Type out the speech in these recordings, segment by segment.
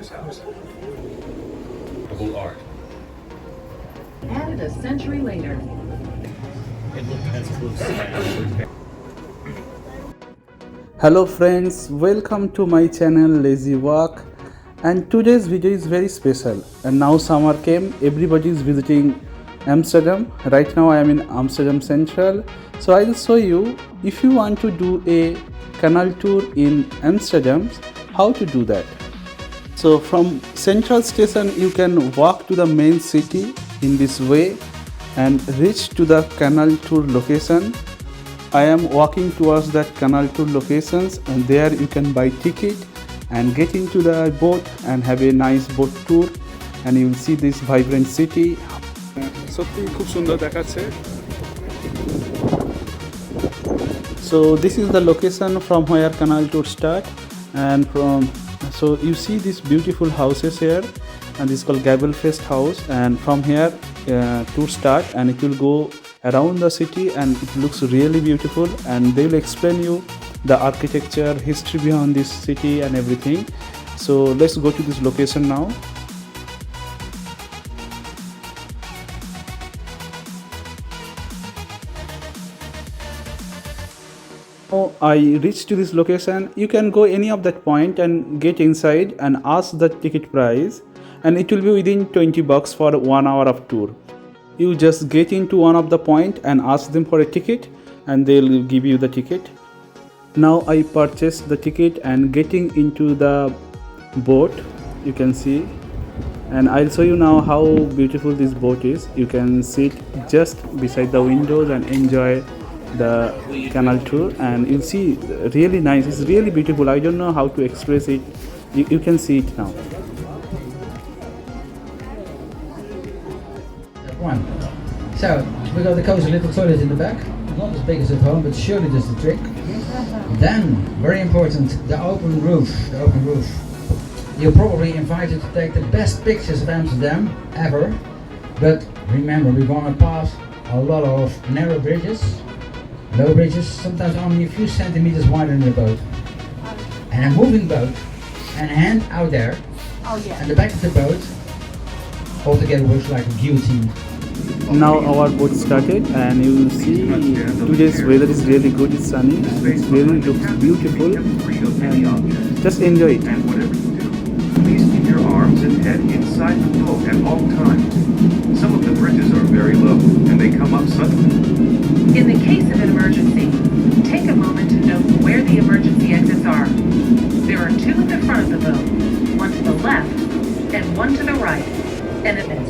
painter's house. Art. Added a century later. It looked as close as Hello friends, welcome to my channel Lazy Walk, and today's video is very special. And now summer came, everybody is visiting Amsterdam. Right now I am in Amsterdam Central, so I'll show you if you want to do a canal tour in Amsterdam, how to do that. So from Central Station you can walk to the main city in this way and reach to the canal tour location. I am walking towards that canal tour locations, and there you can buy ticket and get into the boat and have a nice boat tour, and you will see this vibrant city. সত্যি খুব সুন্দর দেখাচ্ছে. So this is the location from where canal tour start, and so you see these beautiful houses here, and this is called Gabelfest house, and from here tour start, and it will go around the city, and it looks really beautiful, and they will explain you the architecture, history behind this city and everything. So let's go to this location now. I reached to this location. You can go any of that point and get inside and ask the ticket price, and it will be within $20 for 1 hour of tour. You just get into one of the point and ask them for a ticket, and they'll give you the ticket. Now I purchased the ticket and getting into the boat, you can see, and I'll show you now how beautiful this boat is. You can sit just beside the windows and enjoy the canal tour, and you'll see really nice. It's really beautiful. I don't know how to express it. You can see it now. One. So we got the cozy little toilet in the back, not as big as at home, but surely does the trick. Then, very important, the open roof. The open roof. You're probably invited to take the best pictures of Amsterdam ever, but remember, we're gonna pass a lot of narrow bridges, low bridges, sometimes only a few centimeters wider than the boat, and a moving boat, and a hand out there, and the back of the boat altogether works like a guillotine. Now our boat started, and you will see today's weather is really good. It's sunny and it really looks beautiful, and just enjoy it. And whatever you do, please keep your arms and head inside the boat at all times. Some of the bridges are very low and they come up suddenly. In the case of an emergency, take a moment to note where the emergency exits are. There are two at the front of the boat, one to the left and one to the right, and a miss.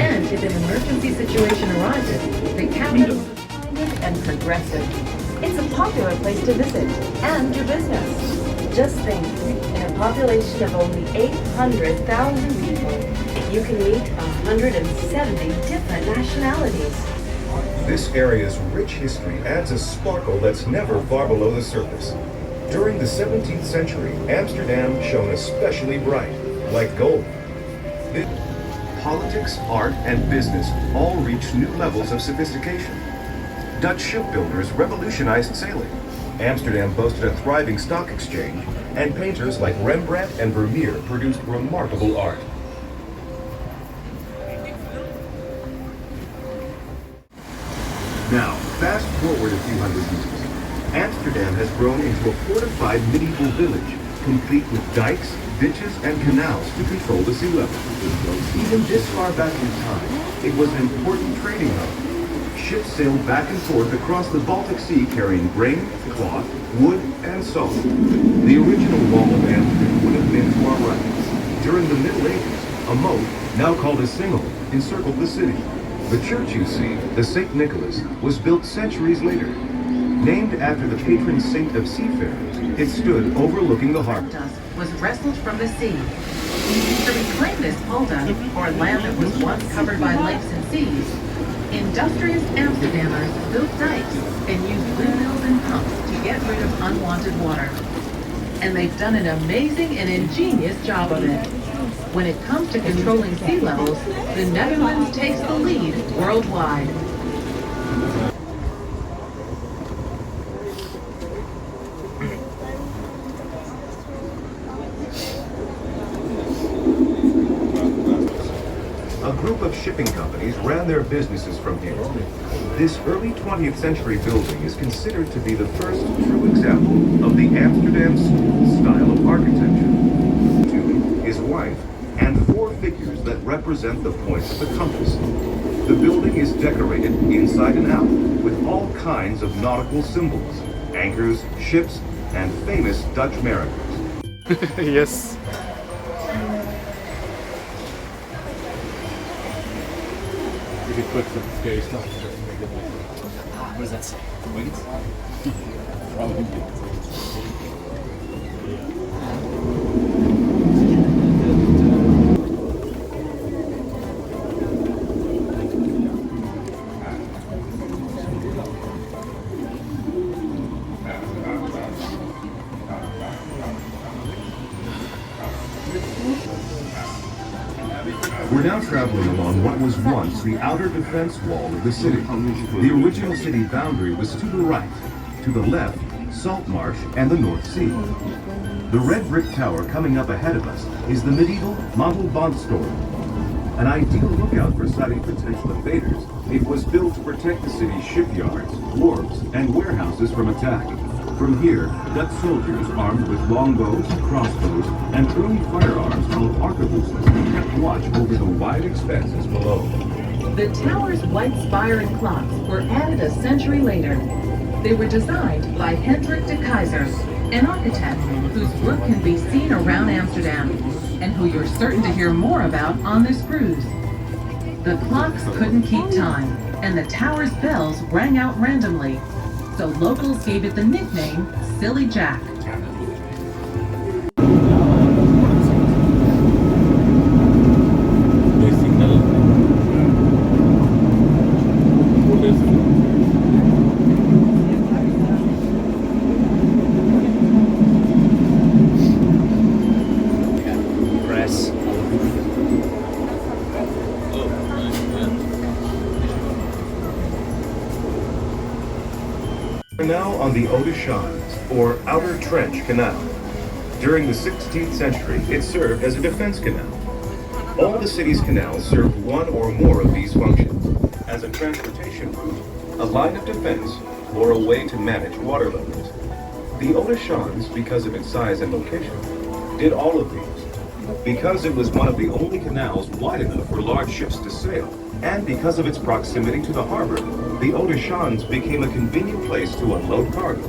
And if an emergency situation arises, the captain will find it and progressive. It's a popular place to visit and do business. Just think, in a population of only 800,000 people, you can meet 170 different nationalities. This area's rich history adds a sparkle that's never far below the surface. During the 17th century, Amsterdam shone especially bright, like gold. Politics, art, and business all reached new levels of sophistication. Dutch shipbuilders revolutionized sailing. Amsterdam boasted a thriving stock exchange, and painters like Rembrandt and Vermeer produced remarkable art. Now, fast forward a few hundred years. Amsterdam has grown into a fortified medieval village, complete with dikes, ditches, and canals to control the sea level. Even this far back in time, it was an important trading hub. Ships sailed back and forth across the Baltic Sea carrying grain, cloth, wood, and salt. The original wall of Amsterdam would have been to our right. During the Middle Ages, a moat, now called a singel, encircled the city. The church you see, the St. Nicholas, was built centuries later. Named after the patron saint of seafarers, it stood overlooking the harbor. Dust was wrestled from the sea. To reclaim this polder, or land that was once covered by lakes and seas, industrious Amsterdammers built dikes and used windmills and pumps to get rid of unwanted water. And they've done an amazing and ingenious job of it. When it comes to controlling sea levels, the Netherlands takes the lead worldwide. A group of shipping companies ran their businesses from here. This early 20th century building is considered to be the first true example of the Amsterdam school style of architecture. To his wife, and 4 figures that represent the points of the compass. The building is decorated inside and out with all kinds of nautical symbols, anchors, ships, and famous Dutch mariners. Yes. You could put some scary stuff. What does that say? Wings? Probably. We're now traveling along what was once the outer defense wall of the city. The original city boundary was to the right. To the left, salt marsh and the North Sea. The red brick tower coming up ahead of us is the medieval Montelbandstoren. An ideal lookout for sighting potential invaders, it was built to protect the city's shipyards, wharves, and warehouses from attack. From here, Dutch soldiers armed with longbows, crossbows, and early firearms called arquebuses kept watch over the wide expanses below. The tower's white spire and clocks were added a century later. They were designed by Hendrik de Keyser, an architect whose work can be seen around Amsterdam, and who you're certain to hear more about on this cruise. The clocks couldn't keep time, and the tower's bells rang out randomly, so locals gave it the nickname Silly Jack. We're now on the Oude Schans, or Outer Trench Canal. During the 16th century, it served as a defense canal. All the city's canals served one or more of these functions, as a transportation route, a line of defense, or a way to manage water levels. The Oude Schans, because of its size and location, did all of these. Because it was one of the only canals wide enough for large ships to sail, and because of its proximity to the harbor, the Oude Schans became a convenient place to unload cargo.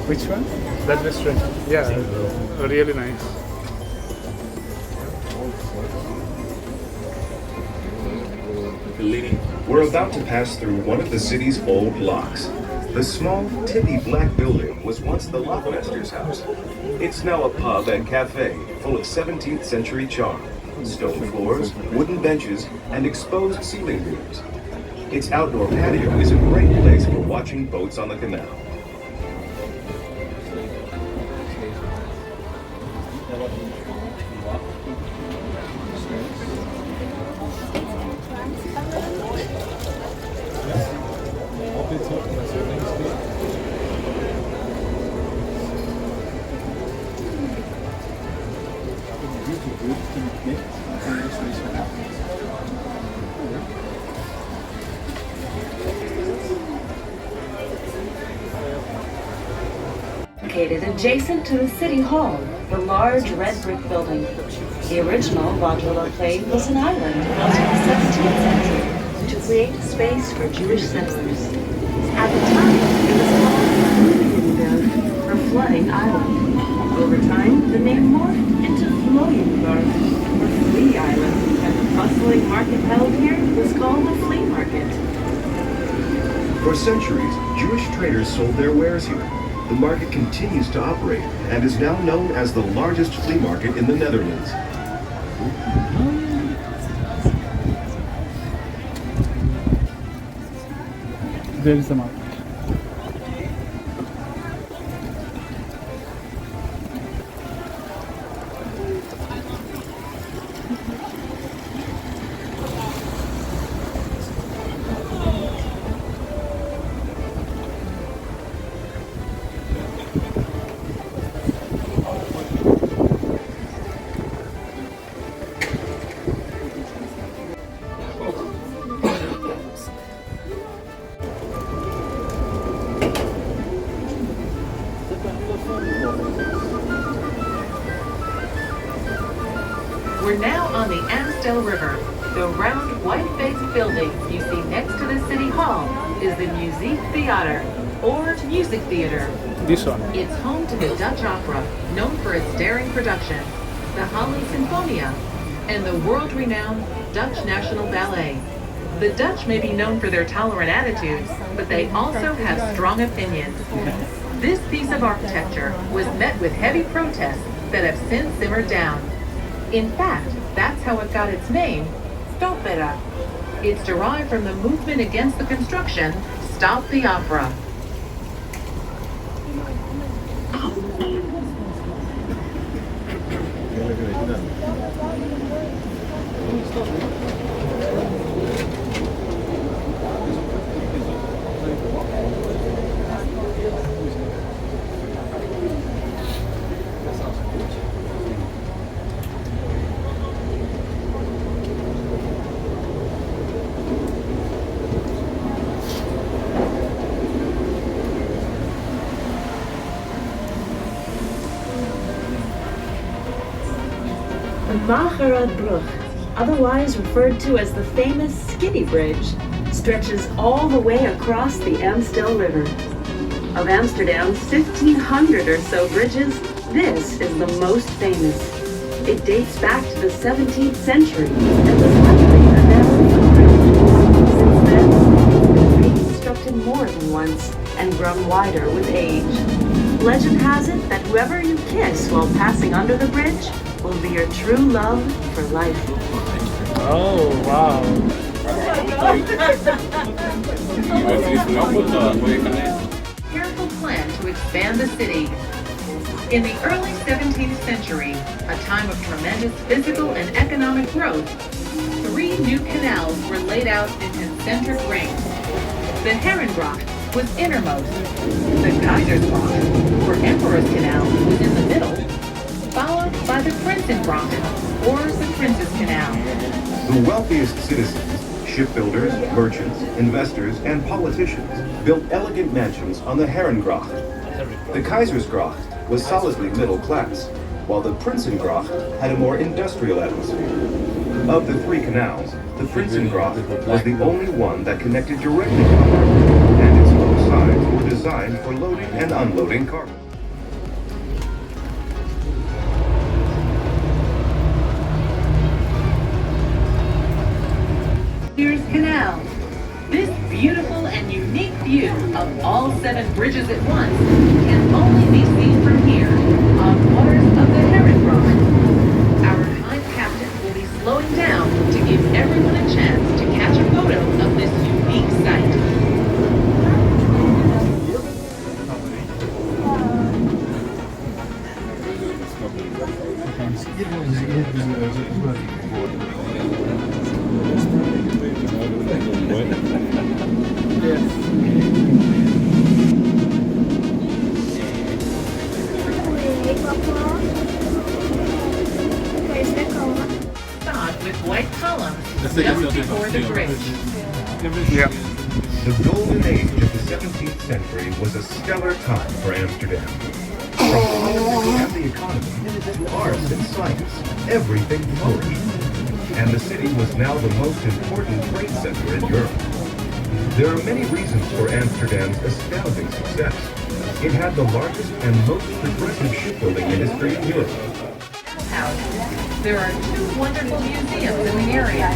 Which one? That restaurant. Yeah, really nice. We're about to pass through one of the city's old locks. The small, tippy black building was once the lockmaster's house. It's now a pub and cafe full of 17th century charm. Stone floors, wooden benches, and exposed ceiling beams. Its outdoor patio is a great place for watching boats on the canal. Located adjacent to the City Hall, the large red brick building. The original Vaudeville Plane was an island built in the 17th century to create a space for Jewish settlers. At the time, it was called Vlooienberg, or Flooding Island. Over time, the name morphed into Vlooienberg, or Flea Island, and the bustling market held here was called a flea market. For centuries, Jewish traders sold their wares here. The market continues to operate and is now known as the largest flea market in the Netherlands. There is the market. on the Amstel River. The round white-faced building you see next to the City Hall is the Muziek Theater, or Music Theater. This one. It's home to the Dutch opera, known for its daring production, the Holland Sinfonia, and the world-renowned Dutch National Ballet. The Dutch may be known for their tolerant attitudes, but they also have strong opinions. This piece of architecture was met with heavy protests that have since simmered down. In fact, that's how it got its name, Stopera. It's derived from the movement against the construction, Stop the Opera. The Magere Brug, otherwise referred to as the famous Skinny Bridge, stretches all the way across the Amstel River. Of Amsterdam's 1,500 or so bridges, this is the most famous. It dates back to the 17th century and was likely a narrow footbridge. Since then, it's been reconstructed more than once and grown wider with age. Legend has it that whoever you kiss while passing under the bridge will be your true love for life. Oh, wow. Careful plan to expand the city. In the early 17th century, a time of tremendous physical and economic growth, 3 new canals were laid out in concentric rings. The Herengracht was innermost. The Keizersgracht, or Emperor's Canal, was in the middle, followed by the Prinsengracht, or the Prince's Canal. The wealthiest citizens, shipbuilders, merchants, investors, and politicians built elegant mansions on the Herengracht. The Keizersgracht was solidly middle class, while the Prinsengracht had a more industrial atmosphere. Of the 3 canals, the Prinsengracht was the only one that connected directly to the harbor, and its both sides were designed for loading and unloading cargo. Here's Canal. This beautiful and unique view of all 7 bridges at once can only be seen from here on waters of the Herengracht. Our kind captain will be slowing down to give everyone a chance to catch a photo of this unique sight. Facade with white columns just before the bridge. The golden age of the 17th century was a stellar time for Amsterdam. From politics and the economy to arts and science, everything flourished. And the city was now the most important trade center in Europe. There are many reasons for Amsterdam's astounding success. It had the largest and most progressive shipbuilding industry in Europe. House. There are 2 wonderful museums in the area,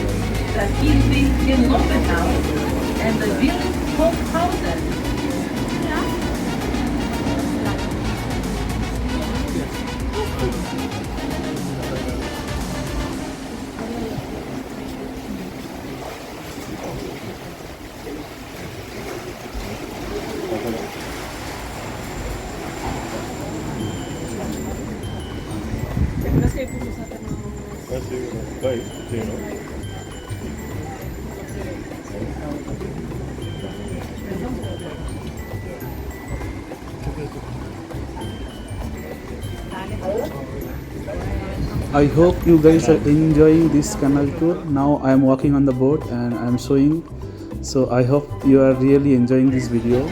the Heathby in Lovenhouse and the Wieland Holkhausen. I hope you guys are enjoying this canal tour. Now I am walking on the boat and I am showing. So I hope you are really enjoying this video.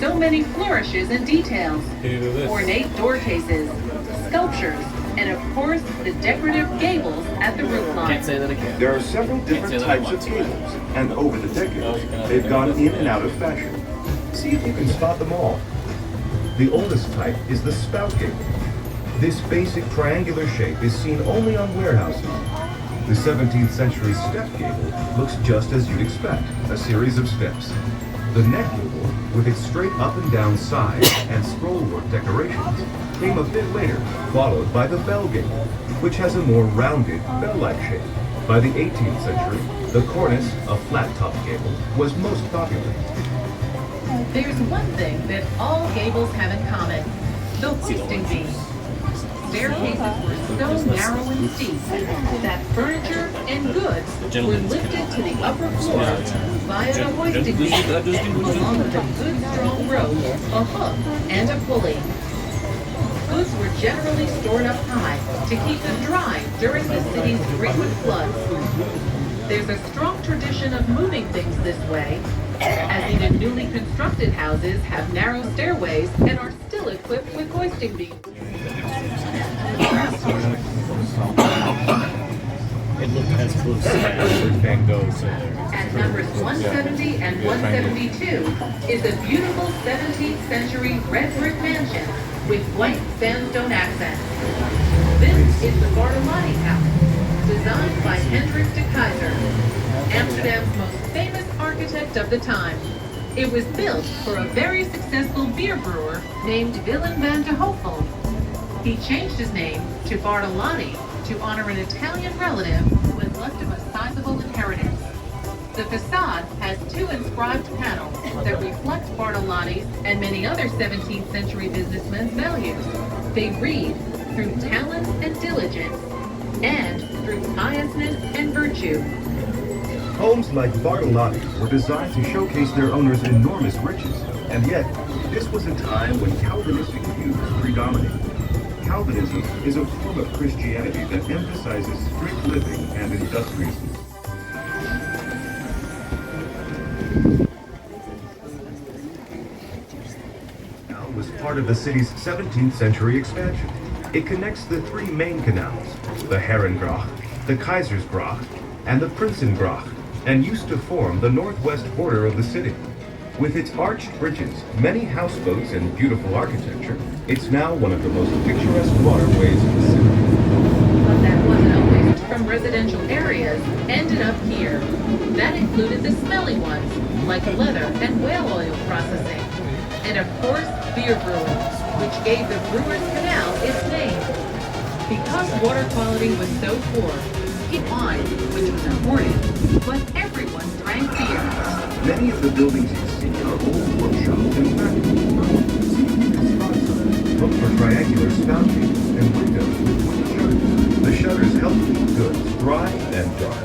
So many flourishes and details, Can you do this? ornate door cases, sculptures, And of course, the decorative gables at the roofline. Can't say that again. There are several different types of gables, and over the decades, they've gone in and out of fashion. See if you can spot them all. The oldest type is the spout gable. This basic triangular shape is seen only on warehouses. The 17th century step gable looks just as you'd expect, a series of steps. The neck gable, with its straight up and down sides and scrollwork decorations, came a bit later, followed by the bell gable, which has a more rounded, bell-like shape. By the 18th century, the cornice, a flat-top gable, was most popular. There's one thing that all gables have in common: the hoisting beam. Staircases were so narrow and steep that furniture and goods were lifted to the upper floor via the hoisting beam, along with a good strong rope, a hook, and a pulley. Goods were generally stored up high to keep them dry during the city's frequent floods. There's a strong tradition of moving things this way, as even newly constructed houses have narrow stairways and are still equipped with hoisting beams. It looked as close as Van Gogh. So At numbers 170 and 172 is a beautiful 17th century red brick mansion with white sandstone accents. This is the Bartolomé House, designed by Hendrik de Keyser, Amsterdam's most famous architect of the time. It was built for a very successful beer brewer named Willem van de Heuvel. He changed his name to Bartolomé to honor an Italian relative who had left him a sizable inheritance. The facade has two inscribed panels that reflect Bartolomé's and many other 17th century businessmen's values. They read, "Through talent and diligence, and through piousness and virtue." Homes like Bartolotti's were designed to showcase their owners' enormous riches, and yet, this was a time when Calvinistic views predominated. Calvinism is a form of Christianity that emphasizes strict living and industriousness. Canal was part of the city's 17th century expansion. It connects the three main canals, the Herengracht, the Keizersgracht, and the Prinsengracht, and used to form the northwest border of the city. With its arched bridges, many houseboats, and beautiful architecture, it's now one of the most picturesque waterways in the city. But that wasn't always from residential areas ended up here. That included the smelly ones, like leather and whale oil processing. And of course, beer brewing, which gave the Brewers Canal its name. Because water quality was so poor, wine, which was imported, but everyone drank beer. Many of the buildings you see are old workshops and factories. See if you can spot some. Look for triangular spout gables and windows with wooden shutters. The shutters help keep goods dry and dark.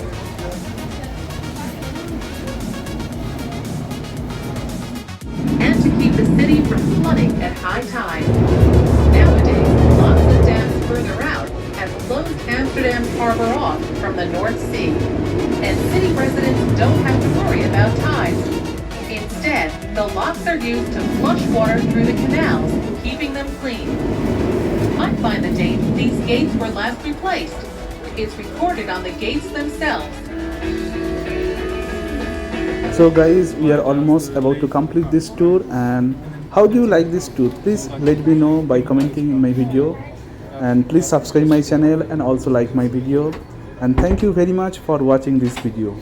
And to keep the city from flooding at high tide. Nowadays, lots of dams further out have closed Amsterdam's harbor off from the North Sea, and city residents don't have to worry about tides. Instead, the locks are used to flush water through the canals, keeping them clean. I find the date these gates were last replaced. It's recorded on the gates themselves. So guys, we are almost about to complete this tour, and how do you like this tour? Please let me know by commenting in my video, and please subscribe my channel and also like my video, and thank you very much for watching this video.